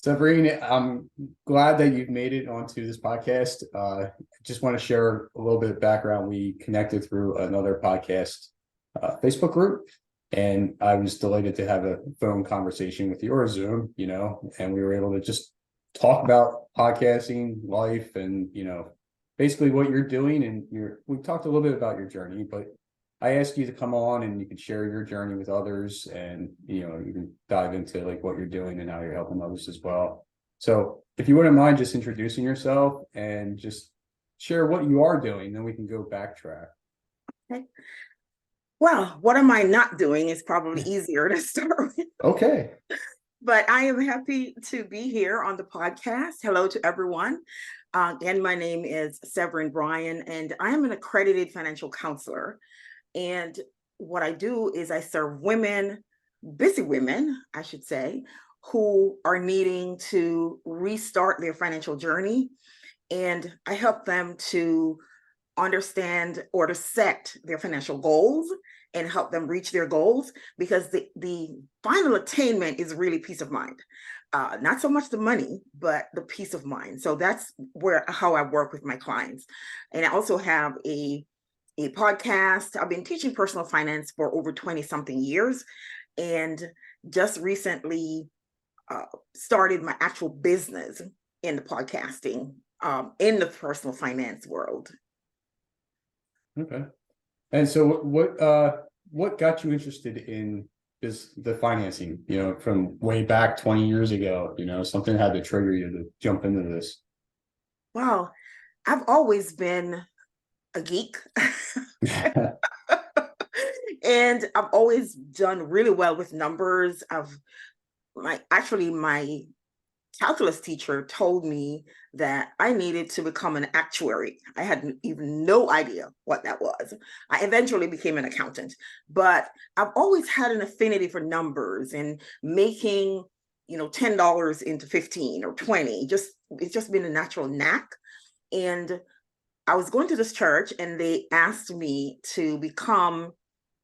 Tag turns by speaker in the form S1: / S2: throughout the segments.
S1: Severine, I'm glad that you've made it onto this podcast. Just want to share a little bit of background. We connected through another podcast Facebook group, and I was delighted to have a phone conversation with you or a Zoom, and we were able to just talk about podcasting, life, and basically what you're doing. And we talked a little bit about your journey, but I asked you to come on and you can share your journey with others, and you can dive into like what you're doing and how you're helping others as well. So if you wouldn't mind just introducing yourself and just share what you are doing, then we can go backtrack.
S2: Okay. Well, what am I not doing is probably easier to start with.
S1: Okay.
S2: But I am happy to be here on the podcast. Hello to everyone. Again, my name is Severin Bryan, and I am an accredited financial counselor. And what I do is I serve women, busy women, I should say, who are needing to restart their financial journey. And I help them to understand or to set their financial goals and help them reach their goals, because the final attainment is really peace of mind. Not so much the money, but the peace of mind. So that's how I work with my clients. And I also have a podcast. I've been teaching personal finance for over 20 something years, and just recently started my actual business in the podcasting, in the personal finance world.
S1: Okay. And so what got you interested in the financing, from way back 20 years ago? Something had to trigger you to jump into this.
S2: Wow. I've always been a geek. And I've always done really well with numbers. My calculus teacher told me that I needed to become an actuary. I had even no idea what that was. I eventually became an accountant, but I've always had an affinity for numbers and making, $10 into 15 or 20. It's just been a natural knack. And I was going to this church and they asked me to become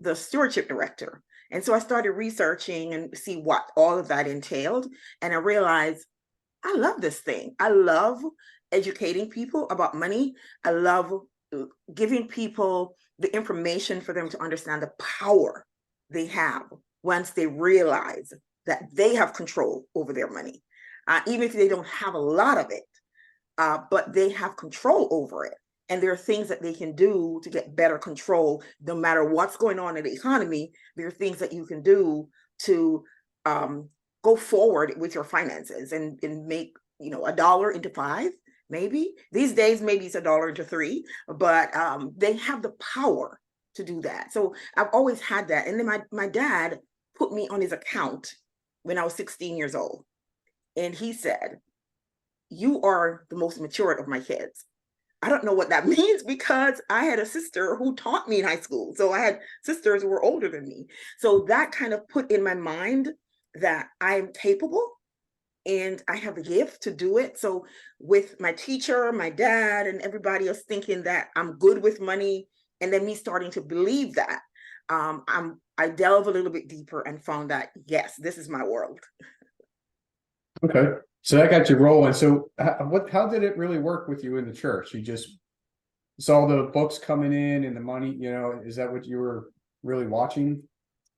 S2: the stewardship director. And so I started researching and see what all of that entailed. And I realized I love this thing. I love educating people about money. I love giving people the information for them to understand the power they have once they realize that they have control over their money. Even if they don't have a lot of it, but they have control over it. And there are things that they can do to get better control, no matter what's going on in the economy. There are things that you can do to go forward with your finances and make, a dollar into five, maybe. These days, maybe it's a dollar into three, but they have the power to do that. So I've always had that. And then my dad put me on his account when I was 16 years old. And he said, "You are the most mature of my kids." I don't know what that means, because I had a sister who taught me in high school. So I had sisters who were older than me. So that kind of put in my mind that I'm capable and I have the gift to do it. So with my teacher, my dad, and everybody else thinking that I'm good with money, and then me starting to believe that, I delve a little bit deeper and found that, yes, this is my world.
S1: Okay. So that got you rolling. So how did it really work with you in the church? You just saw the books coming in and the money, is that what you were really watching?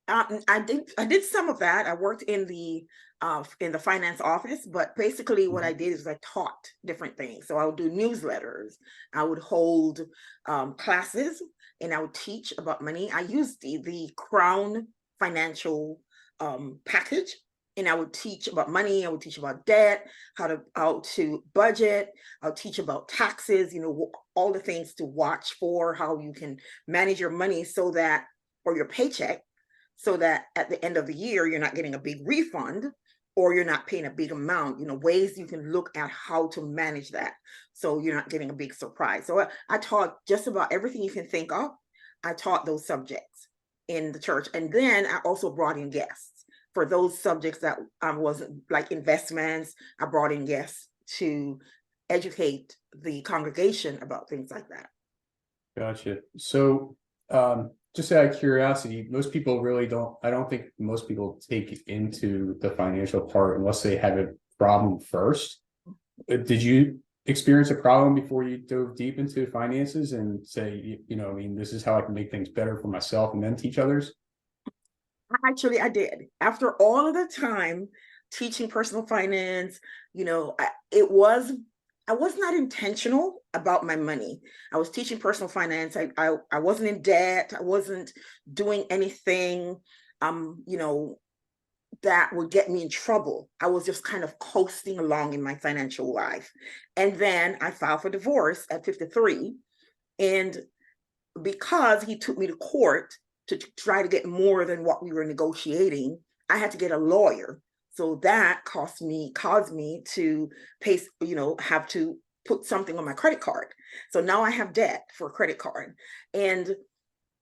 S2: I did some of that. I worked in the finance office, but basically what I did is I taught different things. So I would do newsletters, I would hold classes, and I would teach about money. I used the Crown financial package, and I would teach about money. I would teach about debt, how to budget. I'll teach about taxes, all the things to watch for, how you can manage your money or your paycheck, so that at the end of the year, you're not getting a big refund or you're not paying a big amount, ways you can look at how to manage that, so you're not getting a big surprise. So I taught just about everything you can think of. I taught those subjects in the church. And then I also brought in guests for those subjects that wasn't, like investments. I brought in guests to educate the congregation about things like that.
S1: Gotcha. So just out of curiosity, most people really don't, I don't think most people take into the financial part unless they have it problem first. Did you experience a problem before you dove deep into finances and say, I mean, this is how I can make things better for myself and then teach others?
S2: Actually, I did. After all of the time teaching personal finance, I was not intentional about my money. I was teaching personal finance. I wasn't in debt. I wasn't doing anything, you know, that would get me in trouble. I was just kind of coasting along in my financial life. And then I filed for divorce at 53. And because he took me to court to try to get more than what we were negotiating, I had to get a lawyer. So that caused me to pay, have to put something on my credit card. So now I have debt for a credit card. And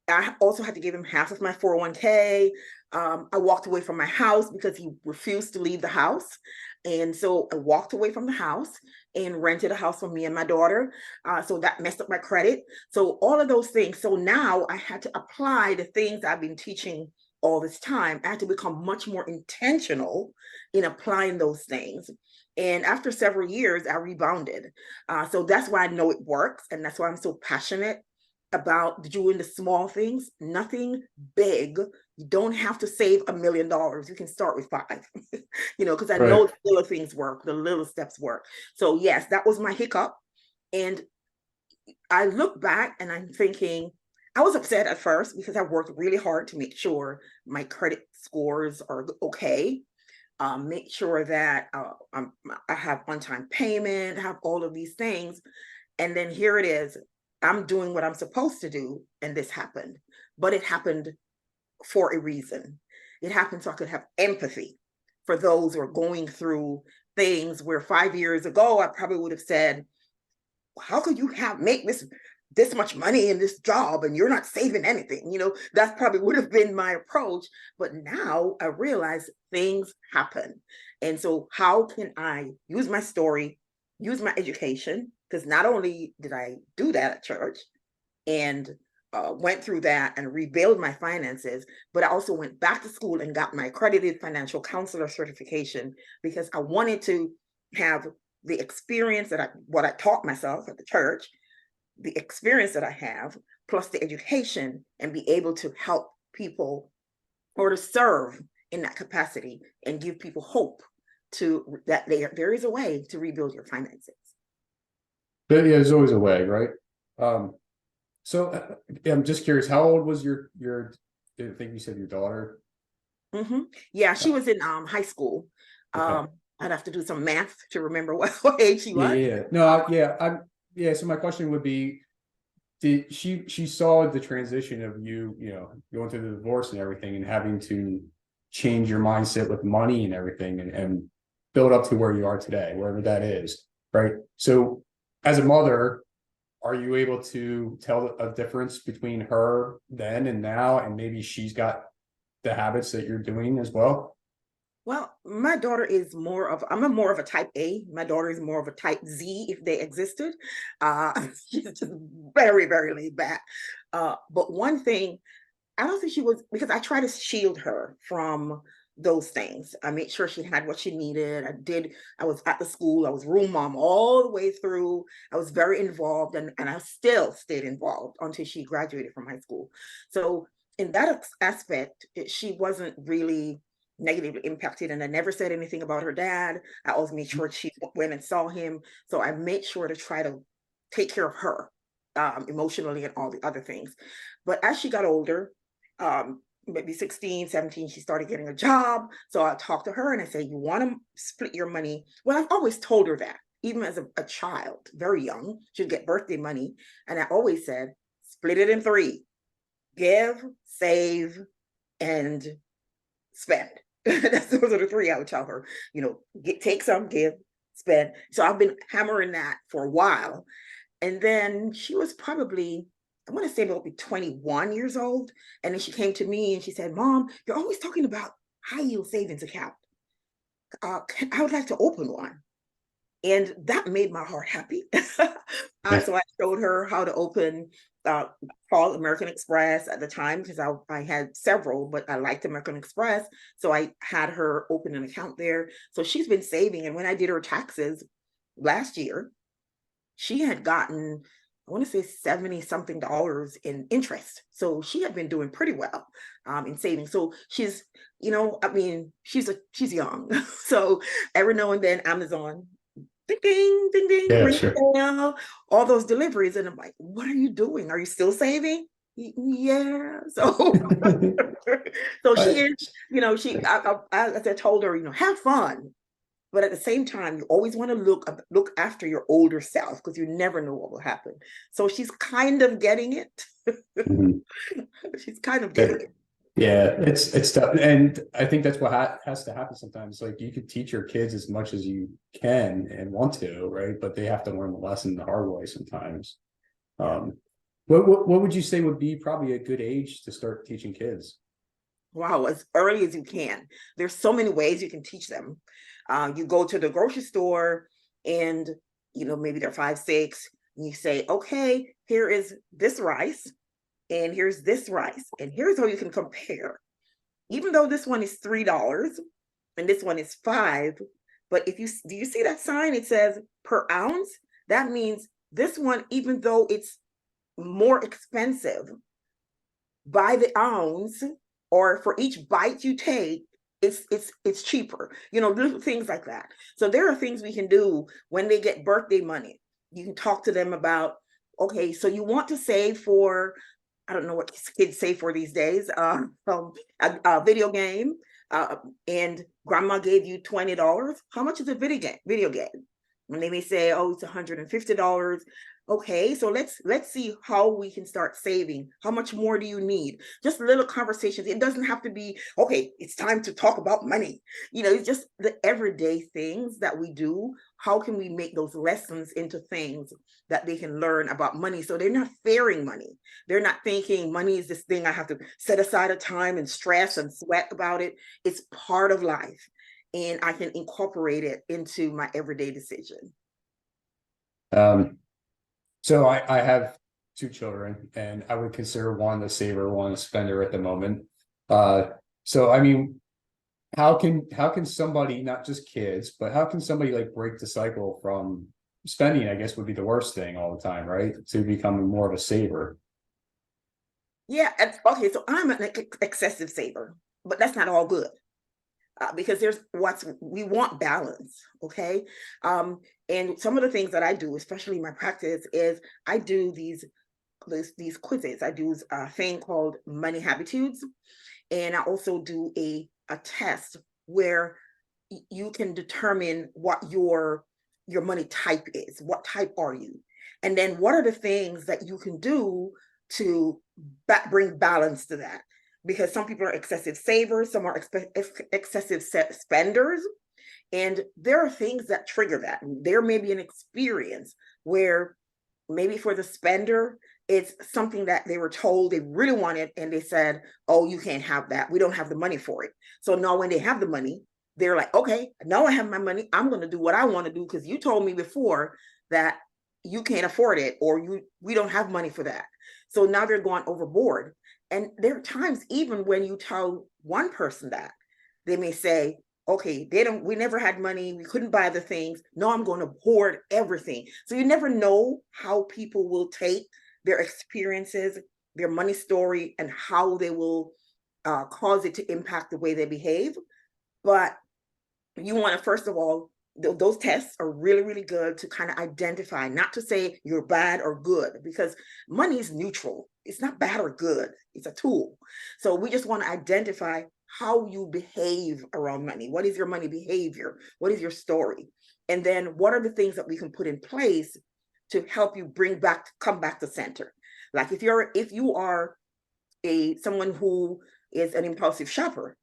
S2: I also had to give him half of my 401k. I walked away from my house because he refused to leave the house. And so I walked away from the house and rented a house for me and my daughter. So that messed up my credit. So all of those things. So now I had to apply the things I've been teaching all this time. I had to become much more intentional in applying those things. And after several years, I rebounded. So that's why I know it works. And that's why I'm so passionate about doing the small things, nothing big. You don't have to save $1 million. You can start with 5, because I know
S1: Right.
S2: the little things work, the little steps work. So yes, that was my hiccup. And I look back and I'm thinking, I was upset at first because I worked really hard to make sure my credit scores are okay. Make sure that I have on-time payment, have all of these things. And then here it is. I'm doing what I'm supposed to do, and this happened. But it happened for a reason. It happened so I could have empathy for those who are going through things where 5 years ago I probably would have said, how could you make this much money in this job and you're not saving anything? That probably would have been my approach. But now I realize things happen. And so how can I use my story, use my education? Because not only did I do that at church and went through that and rebuild my finances, but I also went back to school and got my accredited financial counselor certification because I wanted to have the experience what I taught myself at the church, the experience that I have, plus the education, and be able to help people or to serve in that capacity and give people hope that there is a way to rebuild your finances.
S1: But yeah, there's always a way, right? Um, so I'm just curious, how old was I think you said your daughter?
S2: Mm-hmm. Yeah,
S1: Uh,
S2: she was in high school.
S1: Okay.
S2: I'd have to do some math to remember what age she
S1: Yeah,
S2: was.
S1: yeah, yeah. No, yeah. So my question would be, did she saw the transition of you going through the divorce and everything and having to change your mindset with money and everything and build up to where you are today, wherever that is, right? So as a mother, are you able to tell a difference between her then and now, and maybe she's got the habits that you're doing as well?
S2: Well, my daughter is I'm more of a type A. My daughter is more of a type Z if they existed. She's just very, very laid back. But one thing, I don't think she was, because I try to shield her from those things. I made sure she had what she needed. I was at the school, I was room mom all the way through. I was very involved and I still stayed involved until she graduated from high school. So in that aspect, she wasn't really negatively impacted. And I never said anything about her dad. I always made sure she went and saw him. So I made sure to try to take care of her emotionally and all the other things. But as she got older, maybe 16, 17, she started getting a job. So I talked to her and I said, you want to split your money? Well, I've always told her that, even as a child, very young, she'd get birthday money. And I always said, split it in 3: give, save, and spend. Those are the 3 I would tell her. Take some, give, spend. So I've been hammering that for a while. And then she was probably, I want to say about 21 years old. And then she came to me and she said, Mom, you're always talking about high yield savings account. I would like to open one. And that made my heart happy.
S1: Yeah.
S2: So I showed her how to open called American Express at the time, because I had several, but I liked American Express. So I had her open an account there. So she's been saving. And when I did her taxes last year, she had gotten, I want to say 70 something dollars in interest. So she had been doing pretty well in saving. So she's, I mean, she's young. So every now and then Amazon, ding, ding, ding, ding,
S1: Yeah,
S2: ring
S1: sure.
S2: the bell, all those deliveries. And I'm like, what are you doing? Are you still saving? Yeah. So, so she
S1: I,
S2: is, as I told her, have fun. But at the same time, you always want to look after your older self, because you never know what will happen. So she's kind of getting it.
S1: Mhm.
S2: She's kind of getting it.
S1: Yeah, it's tough, and I think that's what has to happen sometimes. Like, you could teach your kids as much as you can and want to, right? But they have to learn the lesson the hard way sometimes. Um, what would you say would be probably a good age to start teaching kids?
S2: Wow, as early as you can. There's so many ways you can teach them. You go to the grocery store, and maybe they're 5, 6, and you say, okay, here is this rice, and here's this rice, and here's how you can compare. Even though this one is $3 and this one is 5, but if you do, you see that sign? It says per ounce. That means this one, even though it's more expensive by the ounce, or for each bite you take, it's cheaper. Little things like that. So there are things we can do when they get birthday money. You can talk to them about, okay, so you want to save for, I don't know what kids save for these days, a video game, and grandma gave you $20. How much is a video game? And they may say, oh, it's $150. Okay, so let's see how we can start saving. How much more do you need? Just little conversations. It doesn't have to be, okay, it's time to talk about money. It's just the everyday things that we do. How can we make those lessons into things that they can learn about money, so they're not fearing money? They're not thinking money is this thing I have to set aside a time and stress and sweat about it. It's part of life, and I can incorporate it into my everyday decision.
S1: Um, so I have 2 children, and I would consider one a saver, one a spender at the moment. Uh, so I mean, how can somebody, not just kids, but how can somebody like break the cycle from spending, I guess would be the worst thing all the time, right? To becoming more of a saver.
S2: Yeah. Okay. So I'm an excessive saver, but that's not all good. Because we want balance. Okay. Um, and some of the things that I do, especially in my practice, is I do these quizzes. I do a thing called money habitudes, and I also do a test where you can determine what your money type is. What type are you? And then what are the things that you can do to bring balance to that? Because some people are excessive savers, some are excessive spenders, and there are things that trigger that. There may be an experience where maybe for the spender, it's something that they were told they really wanted, and they said, oh, you can't have that. We don't have the money for it. So now when they have the money, they're like, okay, now I have my money. I'm going to do what I want to do, because you told me before that you can't afford it, or we don't have money for that. So now they're going overboard. And there are times, even when you tell one person that, they may say, okay, we never had money, we couldn't buy the things. No, I'm going to hoard everything. So you never know how people will take their experiences, their money story, and how they will cause it to impact the way they behave. But you want to, first of all, those tests are really, really good to kind of identify, not to say you're bad or good, because money is neutral. It's not bad or good. It's a tool. So we just want to identify how you behave around money. What is your money behavior? What is your story? And then what are the things that we can put in place to help you come back to center? Like if you are someone who is an impulsive shopper,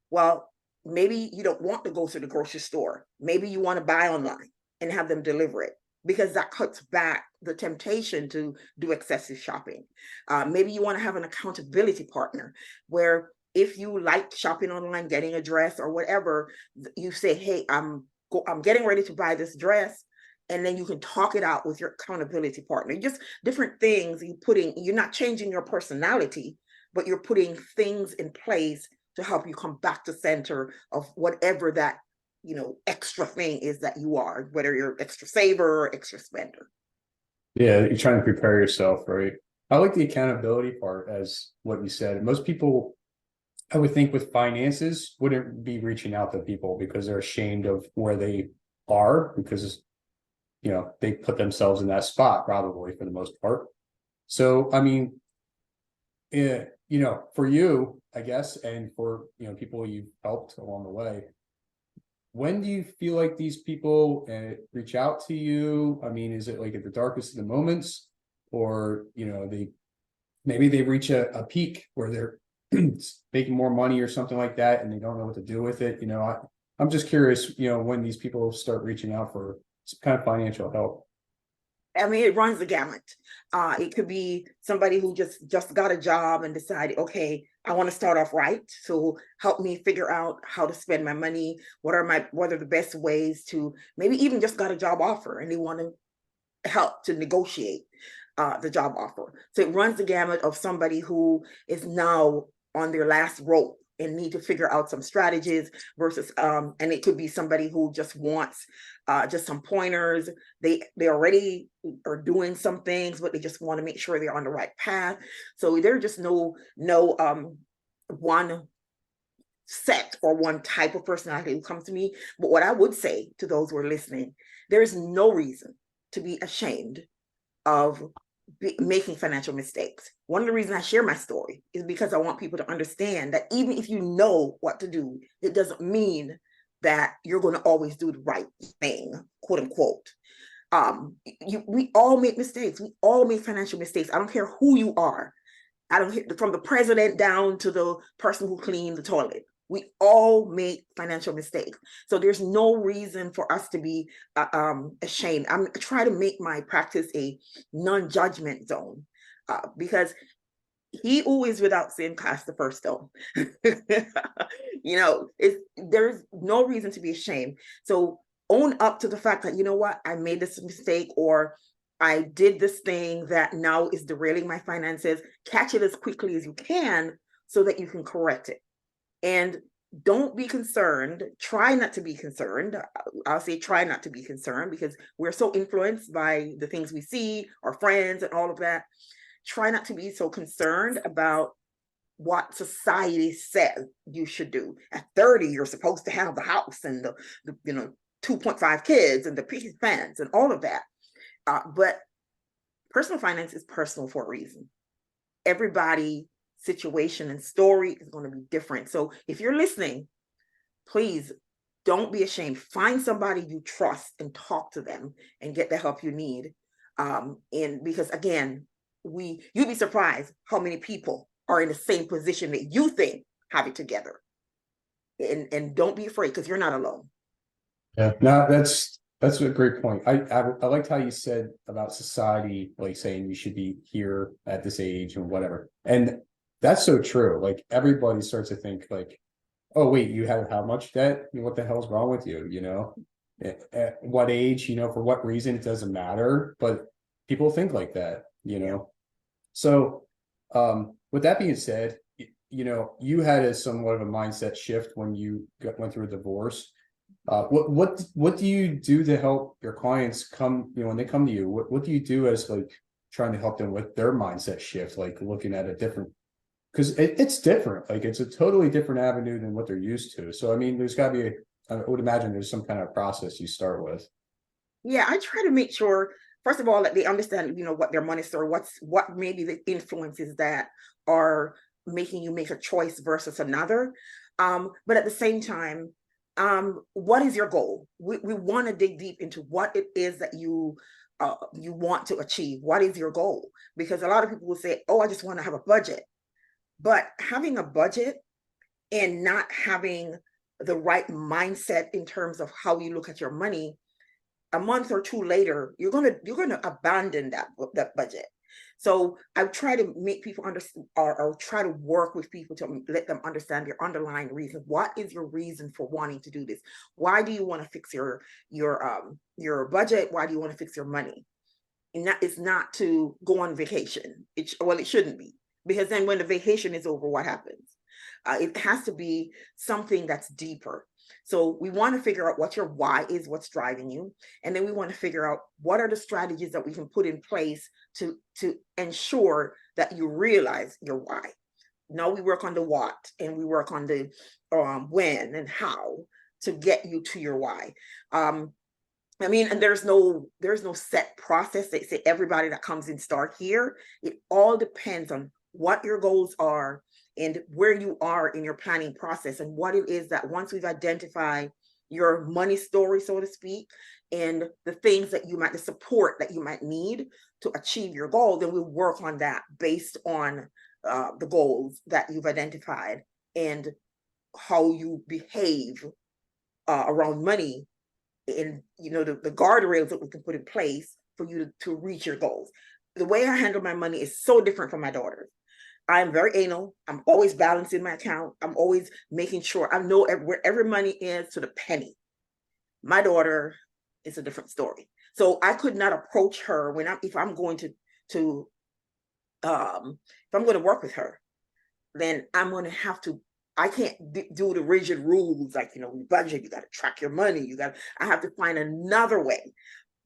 S2: well, maybe you don't want to go to the grocery store. Maybe you want to buy online and have them deliver it, because that cuts back the temptation to do excessive shopping. Maybe you want to have an accountability partner where if you like shopping online, getting a dress or whatever, you say, hey, I'm I'm getting ready to buy this dress. And then you can talk it out with your accountability partner. Just different things you're not changing your personality, but you're putting things in place to help you come back to center of whatever that, extra thing is that you are, whether you're extra saver or extra spender.
S1: Yeah, you're trying to prepare yourself, right? I like the accountability part as what you said. Most people, I would think, with finances wouldn't be reaching out to people because they're ashamed of where they are, because they put themselves in that spot probably for the most part. So I mean, yeah, for you, I guess, and for people you've helped along the way, when do you feel like these people reach out to you? I mean, is it like at the darkest of the moments, or maybe they reach a peak where they're making more money or something like that, and they don't know what to do with it? I'm just curious, when these people start reaching out for some kind of financial help.
S2: I mean, it runs the gamut. It could be somebody who just got a job and decided, okay, I want to start off right. So help me figure out how to spend my money. What are the best ways to, maybe even just got a job offer and they want to help to negotiate the job offer. So it runs the gamut of somebody who is now on their last rope and need to figure out some strategies versus and it could be somebody who just wants just some pointers. They already are doing some things, but they just want to make sure they're on the right path. So there's just no one set or one type of personality who comes to me. But what I would say to those who are listening, there is no reason to be ashamed of making financial mistakes. One of the reasons I share my story is because I want people to understand that even if you know what to do, it doesn't mean that you're going to always do the right thing, quote unquote. We all make mistakes. We all make financial mistakes. I don't care who you are. I don't care, from the president down to the person who cleaned the toilet. We all make financial mistakes. So there's no reason for us to be ashamed. I try to make my practice a non-judgment zone because he who is without sin cast the first stone. There's no reason to be ashamed. So own up to the fact that, what, I made this mistake, or I did this thing that now is derailing my finances. Catch it as quickly as you can so that you can correct it. And don't be concerned. Try not to be concerned. I'll say try not to be concerned because we're so influenced by the things we see, our friends and all of that. Try not to be so concerned about what society says you should do. At 30, you're supposed to have the house and the 2.5 kids and the picket fence and all of that. But personal finance is personal for a reason. Everybody situation and story is going to be different. So if you're listening, please don't be ashamed. Find somebody you trust and talk to them and get the help you need. And because again, you'd be surprised how many people are in the same position that you think have it together. And don't be afraid because you're not alone.
S1: Yeah, no, that's a great point. I liked how you said about society, like saying you should be here at this age and whatever. And that's so true. Like everybody starts to think like, oh wait, you have how much debt? What the hell's wrong with you? At what age, for what reason, it doesn't matter. But people think like that, So with that being said, you had somewhat of a mindset shift when you went through a divorce. What do you do to help your clients come, when they come to you? What do you do as like trying to help them with their mindset shift, like looking at a different, because it's different, like it's a totally different avenue than what they're used to. So I mean, there's got to be I would imagine there's some kind of process you start with.
S2: Yeah, I try to make sure, first of all, that they understand, what their money story, what maybe the influences that are making you make a choice versus another. But at the same time, what is your goal? We want to dig deep into what it is that you want to achieve. What is your goal? Because a lot of people will say, oh, I just want to have a budget. But having a budget and not having the right mindset in terms of how you look at your money, a month or two later, you're gonna abandon that budget. So I try to make people understand, or try to work with people to let them understand their underlying reason. What is your reason for wanting to do this? Why do you want to fix your budget? Why do you want to fix your money? And that is not to go on vacation. Well, it shouldn't be, because then when the vacation is over, what happens? It has to be something that's deeper. So we want to figure out what your why is, what's driving you, and then we want to figure out what are the strategies that we can put in place to ensure that you realize your why. Now we work on the what, and we work on the when and how to get you to your why. I mean, and there's no set process. They say everybody that comes in start here. It all depends on what your goals are and where you are in your planning process, and what it is that once we've identified your money story, so to speak, and the things that you might, the support that you might need to achieve your goal, then we'll work on that based on the goals that you've identified and how you behave around money, and the guardrails that we can put in place for you to reach your goals. The way I handle my money is so different from my daughter's. I'm very anal. I'm always balancing my account. I'm always making sure I know where every money is to the penny. My daughter is a different story. So I could not approach her if I'm going to if I'm going to work with her, then I'm going to have to, I can't do the rigid rules like, budget, you got to track your money. I have to find another way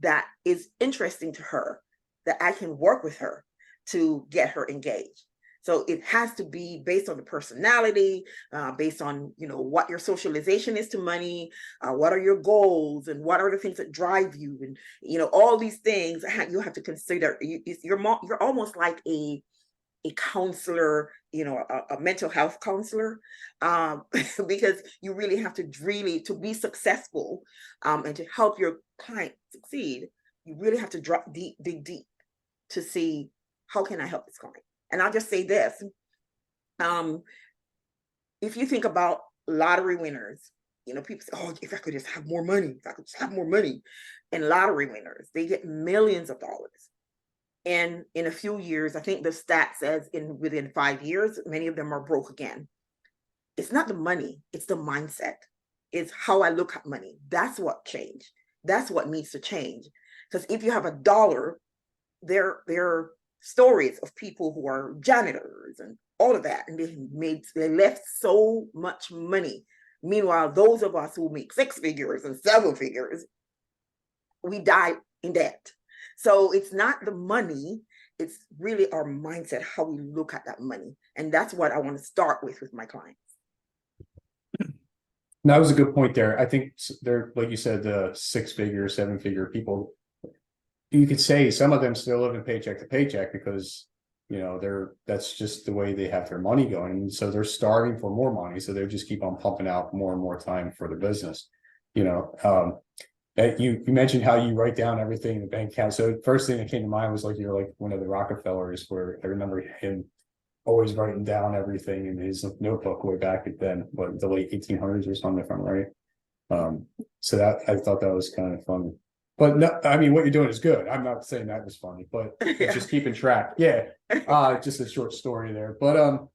S2: that is interesting to her, that I can work with her to get her engaged. So it has to be based on the personality, based on, what your socialization is to money, what are your goals, and what are the things that drive you, and, all these things you have to consider. You're almost like a counselor, a mental health counselor, because you really have to to be successful, and to help your client succeed. You really have to dig deep to see, how can I help this client? And I'll just say this, if you think about lottery winners, people say, oh, if I could just have more money, if I could just have more money. And lottery winners, they get millions of dollars. And in a few years, I think the stat says within 5 years, many of them are broke again. It's not the money, it's the mindset. It's how I look at money. That's what changed. That's what needs to change. Because if you have a dollar, there are stories of people who are janitors and all of that, and they left so much money. Meanwhile, those of us who make 6 figures and 7 figures, we die in debt. So it's not the money, it's really our mindset, how we look at that money. And that's what I want to start with my clients.
S1: That was a good point there. I think they're, like you said, the 6-figure, 7-figure people, you could say some of them still living paycheck to paycheck because, that's just the way they have their money going. And so they're starving for more money. So they just keep on pumping out more and more time for the business. You mentioned how you write down everything in the bank account. So the first thing that came to mind was you're like one of the Rockefellers, where I remember him always writing down everything in his notebook way back then, the late 1800s or something, if I'm right. So that, I thought that was kind of funny. But no, I mean, what you're doing is good. I'm not saying that was funny, but it's just keeping track. Yeah. Just a short story there. But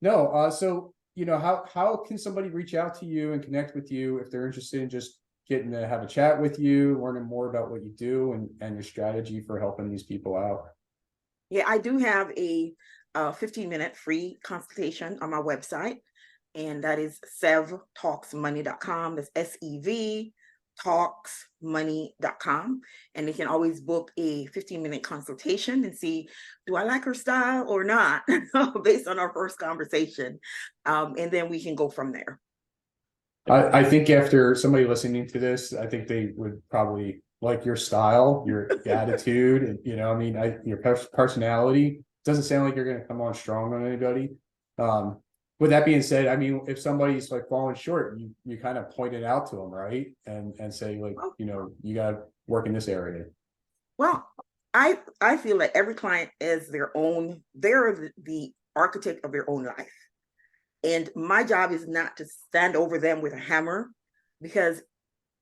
S1: no, so how can somebody reach out to you and connect with you if they're interested in just getting to have a chat with you, learning more about what you do and your strategy for helping these people out?
S2: Yeah, I do have a 15-minute free consultation on my website, and that is sevtalksmoney.com. That's SEV talksmoney.com. And they can always book a 15-minute consultation and see, do I like her style or not, based on our first conversation. And then we can go from there.
S1: I think after somebody listening to this, I think they would probably like your style, your attitude, and your personality. Doesn't sound like you're going to come on strong on anybody. With that being said, I mean, if somebody's falling short, you kind of point it out to them, right? And say you got to work in this area.
S2: Well, I feel like every client is they're the architect of their own life. And my job is not to stand over them with a hammer, because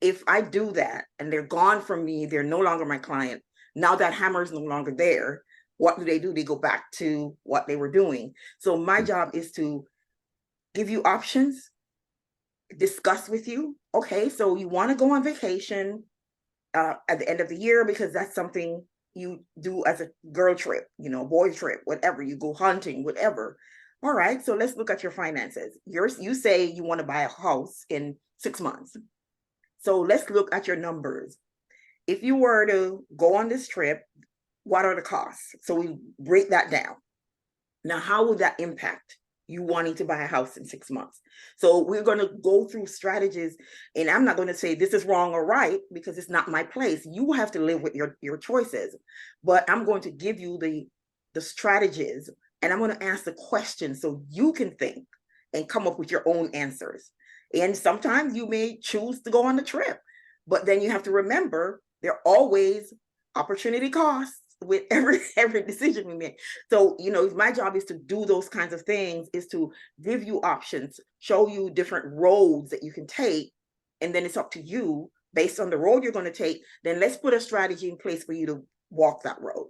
S2: if I do that and they're gone from me, they're no longer my client. Now that hammer is no longer there. what do? They go back to what they were doing. So my job is to give you options, discuss with you. Okay, so you want to go on vacation at the end of the year because that's something you do as a girl trip, boy trip, whatever. You go hunting, whatever. All right, so let's look at your finances. You say you want to buy a house in 6 months. So let's look at your numbers. If you were to go on this trip, what are the costs? So we break that down. Now, how would that impact you wanting to buy a house in 6 months? So we're going to go through strategies, and I'm not going to say this is wrong or right because it's not my place. You have to live with your choices, but I'm going to give you the strategies, and I'm going to ask the questions so you can think and come up with your own answers. And sometimes you may choose to go on the trip, but then you have to remember there are always opportunity costs with every decision we make. So, my job is to do those kinds of things, is to give you options, show you different roads that you can take, and then it's up to you based on the road you're going to take. Then let's put a strategy in place for you to walk that road.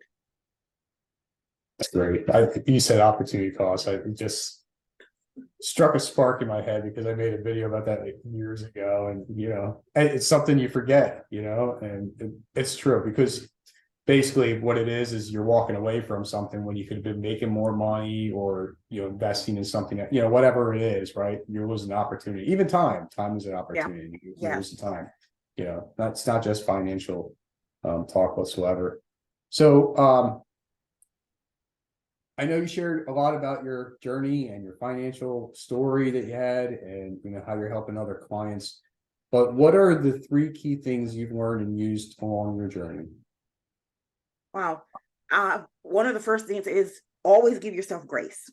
S1: That's great. You said opportunity cost. I just struck a spark in my head because I made a video about that like years ago, and it's something you forget, and it's true because basically what it is you're walking away from something when you could have been making more money or investing in something, whatever it is, right? You're losing opportunity. Even time is an opportunity. You're losing time. That's not just financial talk whatsoever. So I know you shared a lot about your journey and your financial story that you had, and how you're helping other clients, but what are the 3 key things you've learned and used along your journey?
S2: Wow. One of the first things is always give yourself grace.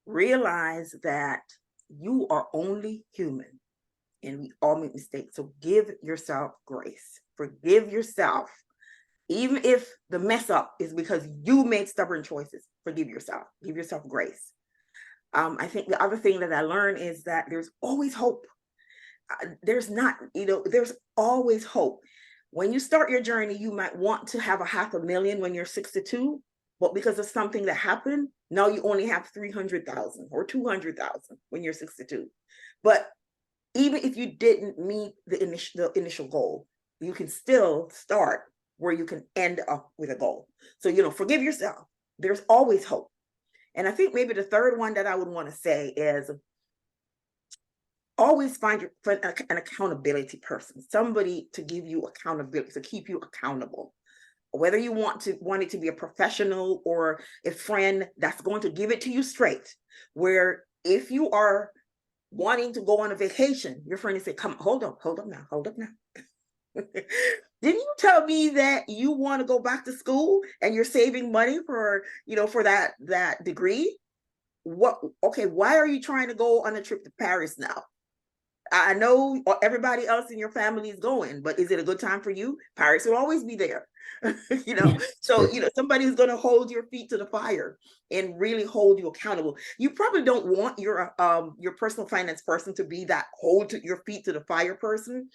S2: Realize that you are only human and we all make mistakes. So give yourself grace. Forgive yourself. Even if the mess up is because you made stubborn choices, forgive yourself. Give yourself grace. I think the other thing that I learned is that there's always hope. There's always hope. When you start your journey, you might want to have $500,000 when you're 62, but because of something that happened, now you only have 300,000 or 200,000 when you're 62. But even if you didn't meet the initial goal, you can still start where you can end up with a goal. So, forgive yourself. There's always hope. And I think maybe the third one that I would want to say is always find an accountability person, somebody to give you accountability, to keep you accountable. Whether you want it to be a professional or a friend that's going to give it to you straight, where if you are wanting to go on a vacation, your friend is say, come, hold up now. Didn't you tell me that you want to go back to school and you're saving money for that degree? Okay, why are you trying to go on a trip to Paris now? I know everybody else in your family is going, but is it a good time for you? Paris will always be there. So somebody who's going to hold your feet to the fire and really hold you accountable. You probably don't want your personal finance person to be that hold to your feet to the fire person,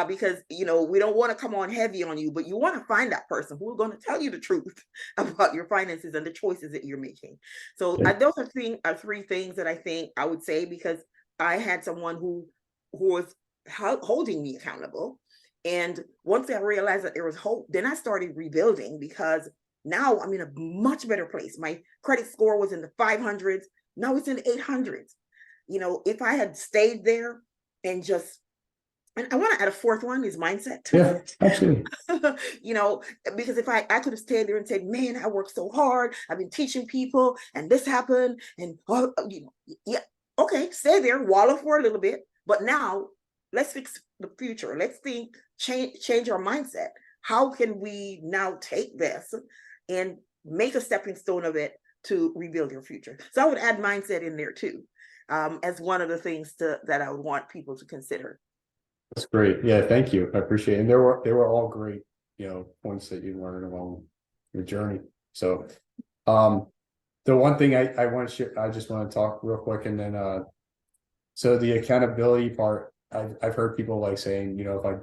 S2: because we don't want to come on heavy on you, but you want to find that person who's going to tell you the truth about your finances and the choices that you're making. So those are 3 things that I think I would say, because I had someone who was holding me accountable. And once I realized that there was hope, then I started rebuilding, because now I'm in a much better place. My credit score was in the 500s. Now it's in the 800s. If I had stayed there and I want to add a 4th one, is mindset too.
S1: Yeah, absolutely.
S2: Because if I could have stayed there and said, man, I worked so hard. I've been teaching people and this happened. And, okay, stay there, wallow for a little bit. But now let's fix the future. Let's change our mindset. How can we now take this and make a stepping stone of it to rebuild your future? So I would add mindset in there too, as one of the things that I would want people to consider.
S1: That's great. Yeah, thank you. I appreciate it. And they were all great, points that you learned along your journey. So the one thing I want to share, I just want to talk real quick, and then so the accountability part, I've heard people like saying, if I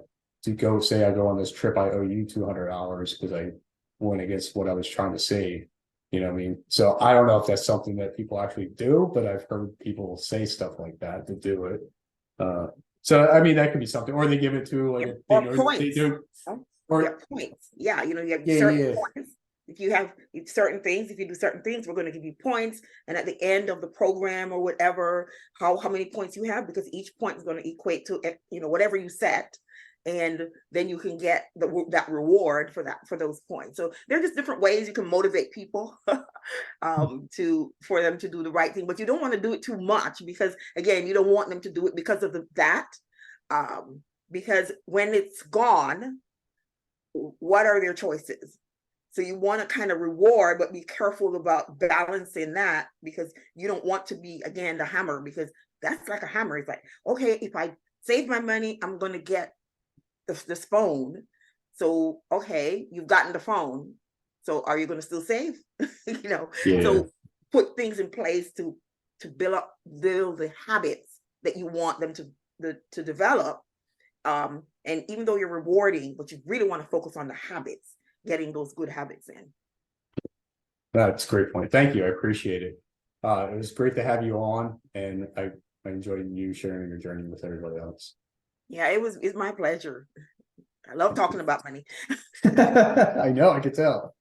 S1: go on this trip, I owe you $200 because I went against what I was trying to say. You know what I mean? So I don't know if that's something that people actually do, but I've heard people say stuff like that to do it. So I mean, that could be something, or they give it to like a thing,
S2: Or
S1: or they
S2: points.
S1: do,
S2: Or
S1: or
S2: points. Yeah, you know, you have
S1: yeah,
S2: certain
S1: yeah,
S2: points. If you have certain things, if you do certain things, we're going to give you points. And at the end of the program or whatever, how many points you have, because each point is going to equate to, you know, whatever you set. And then you can get that reward for those points. So there are just different ways you can motivate people for them to do the right thing, but you don't want to do it too much, because again, you don't want them to do it because of that. Because when it's gone, what are their choices? So you want to kind of reward, but be careful about balancing that, because you don't want to be, again, the hammer, because that's like a hammer. It's like, okay, if I save my money, I'm going to get this phone. So, okay, you've gotten the phone. So are you going to still save? You know,
S1: yeah.
S2: so put things in place to build the habits that you want them to develop. And even though you're rewarding, but you really want to focus on the habits, getting those good habits in.
S1: That's a great point. Thank you. I appreciate it. It was great to have you on, and I enjoyed you sharing your journey with everybody else.
S2: Yeah, it's my pleasure. I love talking about money.
S1: I know, I could tell.